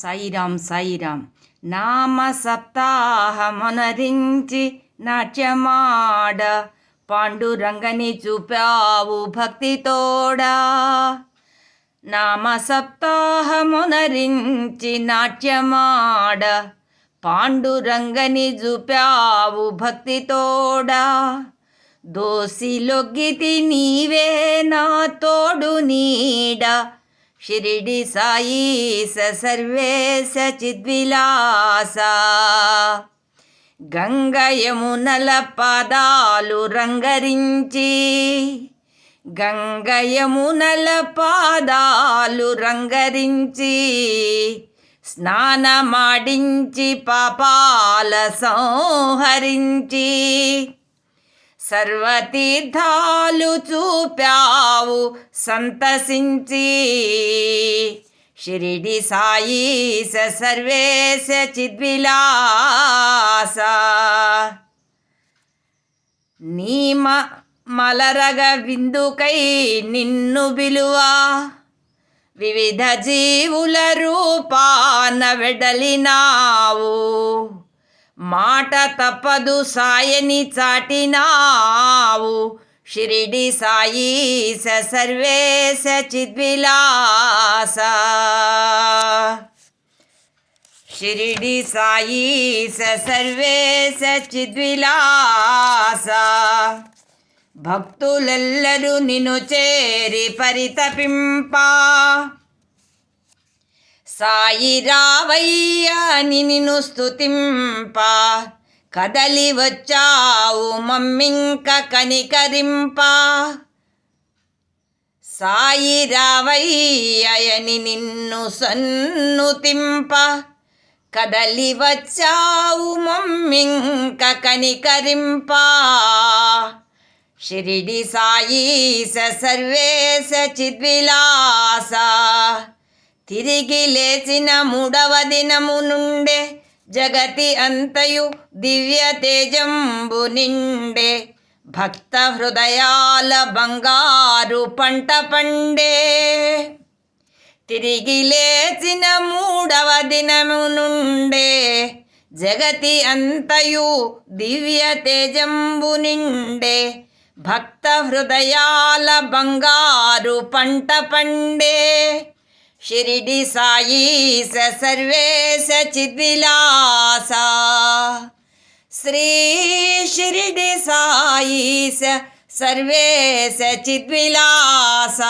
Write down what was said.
సాయిరాం సాయిరాం నామ సప్తాహమనరించి నాట్యమాడ పాండురంగని చూపావు భక్తితోడా. నామ సప్తాహమునరించి నాట్యమాడ పాండురంగని చూపావు భక్తితోడా. దోసిలొగ్గితి నీవే నా తోడు నీడ షిరిడి సాయీస సర్వేశ చిద్విలాస. గంగ యమునల పాదాలు రంగరించి గంగ యమునల పాదాలు రంగరించి స్నానమాడించి పాపాల సంహరించి సర్వతీర్థాలు చూపావు సంతసించి. షిరిడి సాయీస సర్వేశ చిద్విలాస. నీ మలరగ విందుకై నిన్ను విలువా వివిధ జీవుల రూపాన వెడలినావు. మాట తప్పదు సాయని చాటినావు. షిరిడి సాయీస సర్వేశ చిద్విలాస. షిరిడి సాయీస సర్వేశ చిద్విలాస. భక్తులెల్లరూ నిన్ను చేరి పరితపింప సాయి రావయ్య నిన్ను స్తుతింప. కదలి వచ్చావు మమ్మింక కనికరింప. సాయి రావయ్యని నిన్ను సన్నుతింప. కదలి వచ్చావు మమ్మింక కనికరింప. షిరిడి సాయీస సర్వేశ చిద్విలాస. తిరిగి లేచిన 3వ దినము నుండే జగతి అంతయు దివ్య తేజంబు నిండే. భక్త హృదయాల బంగారు పంట పండే. తిరిగి లేచిన 3వ దినము నుండే జగతి అంతయు దివ్య తేజంబు నిండే. భక్త హృదయాల బంగారు పంట పండే. షిరిడి సాయీస సర్వేశ చిద్విలాస. శ్రీ షిరిడి సాయీస సర్వేశ చిద్విలాస.